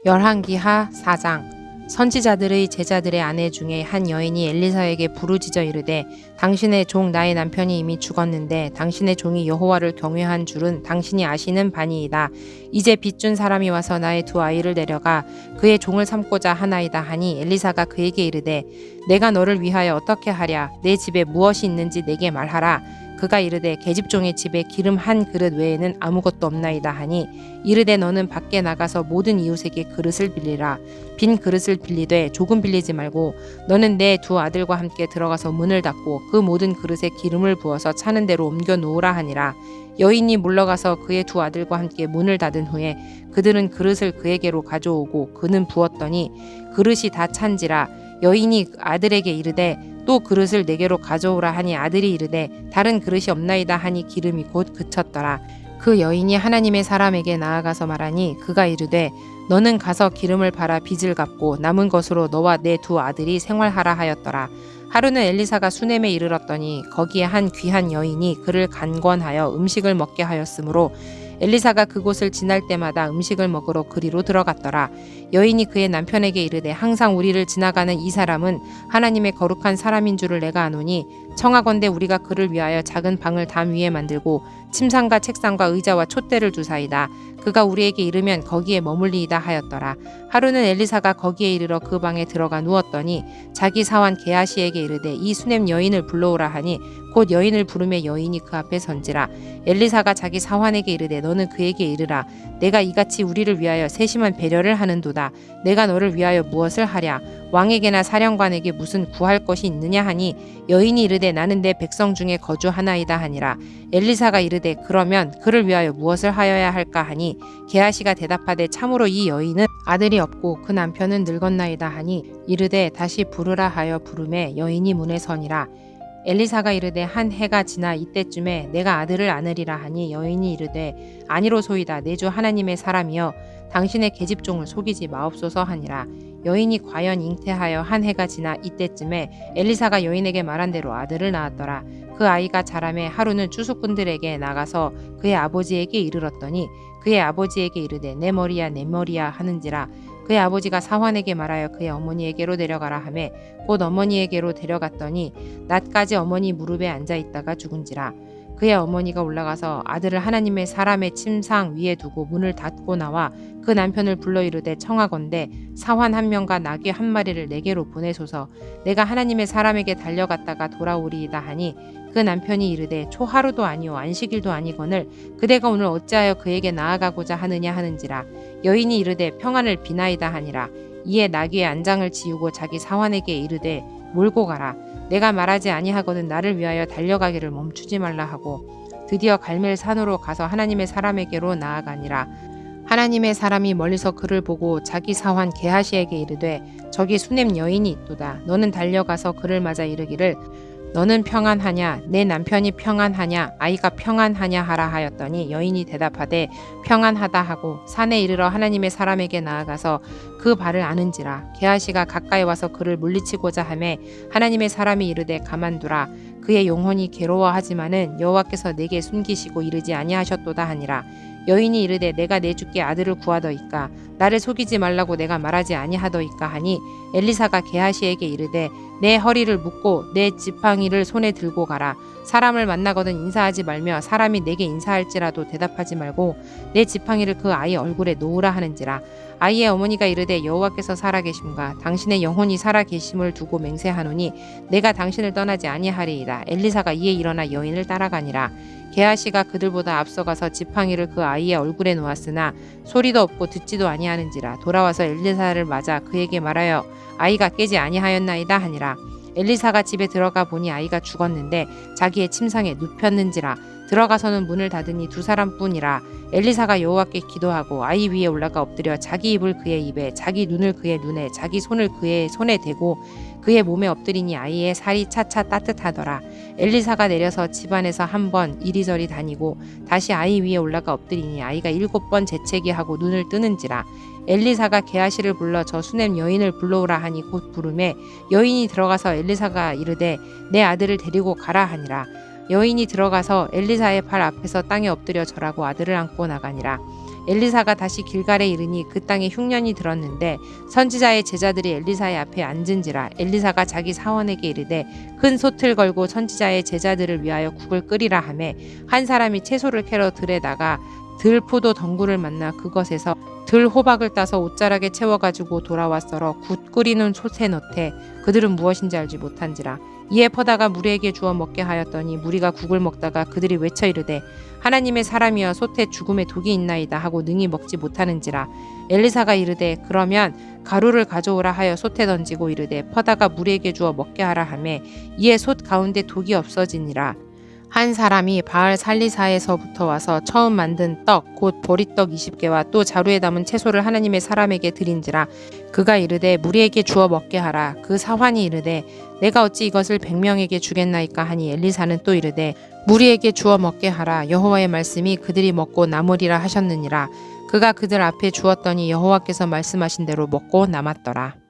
열왕기하 4장. 선지자들의 제자들의 아내 중에 한 여인이 엘리사에게 부르짖어 이르되 당신의 종 나의 남편이 이미 죽었는데 당신의 종이 여호와를 경외한 줄은 당신이 아시는 바니이다. 이제 빚준 사람이 와서 나의 두 아이를 데려가 그의 종을 삼고자 하나이다 하니 엘리사가 그에게 이르되 내가 너를 위하여 어떻게 하랴. 내 집에 무엇이 있는지 내게 말하라. 그가 이르되 계집종의 집에 기름 한 그릇 외에는 아무것도 없나이다 하니 이르되 너는 밖에 나가서 모든 이웃에게 그릇을 빌리라. 빈 그릇을 빌리되 조금 빌리지 말고 너는 내 두 아들과 함께 들어가서 문을 닫고 그 모든 그릇에 기름을 부어서 차는 대로 옮겨 놓으라 하니라. 여인이 물러가서 그의 두 아들과 함께 문을 닫은 후에 그들은 그릇을 그에게로 가져오고 그는 부었더니 그릇이 다 찬지라. 여인이 아들에게 이르되 또 그릇을 내게로 가져오라 하니 아들이 이르되 다른 그릇이 없나이다 하니 기름이 곧 그쳤더라. 그 여인이 하나님의 사람에게 나아가서 말하니 그가 이르되 너는 가서 기름을 팔아 빚을 갚고 남은 것으로 너와 내 두 아들이 생활하라 하였더라. 하루는 엘리사가 수넴에 이르렀더니 거기에 한 귀한 여인이 그를 간권하여 음식을 먹게 하였으므로 엘리사가 그곳을 지날 때마다 음식을 먹으러 그리로 들어갔더라. 여인이 그의 남편에게 이르되 항상 우리를 지나가는 이 사람은 하나님의 거룩한 사람인 줄을 내가 아노니 청하건대 우리가 그를 위하여 작은 방을 담 위에 만들고 침상과 책상과 의자와 촛대를 두사이다. 그가 우리에게 이르면 거기에 머물리이다 하였더라. 하루는 엘리사가 거기에 이르러 그 방에 들어가 누웠더니 자기 사환 게하시에게 이르되 이 수넴 여인을 불러오라 하니 곧 여인을 부르매 여인이 그 앞에 선지라. 엘리사가 자기 사환에게 이르되 너는 그에게 이르라. 내가 이같이 우리를 위하여 세심한 배려를 하는도다. 내가 너를 위하여 무엇을 하랴. 왕에게나 사령관에게 무슨 구할 것이 있느냐 하니 여인이 이르되 나는 내 백성 중에 거주하나이다 하니라. 엘리사가 이르되 그러면 그를 위하여 무엇을 하여야 할까 하니 게하시가 대답하되 참으로 이 여인은 아들이 없고 그 남편은 늙었나이다 하니 이르되 다시 부르라 하여 부르매 여인이 문에 서니라. 엘리사가 이르되 한 해가 지나 이때쯤에 내가 아들을 안으리라 하니 여인이 이르되 아니로소이다. 내 주 하나님의 사람이여 당신의 계집종을 속이지 마옵소서 하니라. 여인이 과연 잉태하여 한 해가 지나 이때쯤에 엘리사가 여인에게 말한 대로 아들을 낳았더라. 그 아이가 자라매 하루는 추수꾼들에게 나가서 그의 아버지에게 이르렀더니 그의 아버지에게 이르되 내 머리야 내 머리야 하는지라. 그의 아버지가 사환에게 말하여 그의 어머니에게로 데려가라 하매 곧 어머니에게로 데려갔더니 낮까지 어머니 무릎에 앉아 있다가 죽은지라. 그의 어머니가 올라가서 아들을 하나님의 사람의 침상 위에 두고 문을 닫고 나와 그 남편을 불러 이르되 청하건대 사환 한 명과 나귀 한 마리를 내게로 보내소서. 내가 하나님의 사람에게 달려갔다가 돌아오리이다 하니 그 남편이 이르되 초하루도 아니요 안식일도 아니거늘 그대가 오늘 어찌하여 그에게 나아가고자 하느냐 하는지라. 여인이 이르되 평안을 비나이다 하니라. 이에 나귀의 안장을 지우고 자기 사환에게 이르되 몰고 가라. 내가 말하지 아니하거든 나를 위하여 달려가기를 멈추지 말라 하고 드디어 갈멜 산으로 가서 하나님의 사람에게로 나아가니라. 하나님의 사람이 멀리서 그를 보고 자기 사환 게하시에게 이르되 저기 수넴 여인이 있도다. 너는 달려가서 그를 맞아 이르기를 너는 평안하냐 내 남편이 평안하냐 아이가 평안하냐 하라 하였더니 여인이 대답하되 평안하다 하고 산에 이르러 하나님의 사람에게 나아가서 그 발을 아는지라. 게하시가 가까이 와서 그를 물리치고자 하매 하나님의 사람이 이르되 가만두라. 그의 영혼이 괴로워하지만은 여호와께서 내게 숨기시고 이르지 아니하셨도다 하니라. 여인이 이르되 내가 내 주께 아들을 구하더이까 나를 속이지 말라고 내가 말하지 아니하더이까 하니 엘리사가 게하시에게 이르되 내 허리를 묶고 내 지팡이를 손에 들고 가라. 사람을 만나거든 인사하지 말며 사람이 내게 인사할지라도 대답하지 말고 내 지팡이를 그 아이 얼굴에 놓으라 하는지라. 아이의 어머니가 이르되 여호와께서 살아계심과 당신의 영혼이 살아계심을 두고 맹세하노니 내가 당신을 떠나지 아니하리이다. 엘리사가 이에 일어나 여인을 따라가니라. 게하시가 그들보다 앞서가서 지팡이를 그 아이의 얼굴에 놓았으나 소리도 없고 듣지도 아니하는지라. 돌아와서 엘리사를 맞아 그에게 말하여 아이가 깨지 아니하였나이다 하니라. 엘리사가 집에 들어가 보니 아이가 죽었는데 자기의 침상에 눕혔는지라. 들어가서는 문을 닫으니 두 사람뿐이라. 엘리사가 여호와께 기도하고 아이 위에 올라가 엎드려 자기 입을 그의 입에 자기 눈을 그의 눈에 자기 손을 그의 손에 대고 그의 몸에 엎드리니 아이의 살이 차차 따뜻하더라. 엘리사가 내려서 집안에서 한 번 이리저리 다니고 다시 아이 위에 올라가 엎드리니 아이가 7번 재채기 하고 눈을 뜨는지라. 엘리사가 게하시를 불러 저 수넴 여인을 불러오라 하니 곧 부르매 여인이 들어가서 엘리사가 이르되 내 아들을 데리고 가라 하니라. 여인이 들어가서 엘리사의 발 앞에서 땅에 엎드려 절하고 아들을 안고 나가니라. 엘리사가 다시 길갈에 이르니 그 땅에 흉년이 들었는데 선지자의 제자들이 엘리사의 앞에 앉은지라. 엘리사가 자기 사원에게 이르되 큰 솥을 걸고 선지자의 제자들을 위하여 국을 끓이라 하매 한 사람이 채소를 캐러 들에다가 들 포도 덩굴을 만나 그것에서 들 호박을 따서 옷자락에 채워가지고 돌아와 썰어 굿 끓이는 솥에 넣되 그들은 무엇인지 알지 못한지라. 이에 퍼다가 무리에게 주어 먹게 하였더니 무리가 국을 먹다가 그들이 외쳐 이르되 하나님의 사람이여 솥에 죽음의 독이 있나이다 하고 능히 먹지 못하는지라. 엘리사가 이르되 그러면 가루를 가져오라 하여 솥에 던지고 이르되 퍼다가 무리에게 주어 먹게 하라 하매 이에 솥 가운데 독이 없어지니라. 한 사람이 바알 살리사에서부터 와서 처음 만든 떡 곧 보리떡 20개와 또 자루에 담은 채소를 하나님의 사람에게 드린지라. 그가 이르되 무리에게 주어 먹게 하라. 그 사환이 이르되 내가 어찌 이것을 100명에게 주겠나이까 하니 엘리사는 또 이르되 무리에게 주어 먹게 하라. 여호와의 말씀이 그들이 먹고 남으리라 하셨느니라. 그가 그들 앞에 주었더니 여호와께서 말씀하신 대로 먹고 남았더라.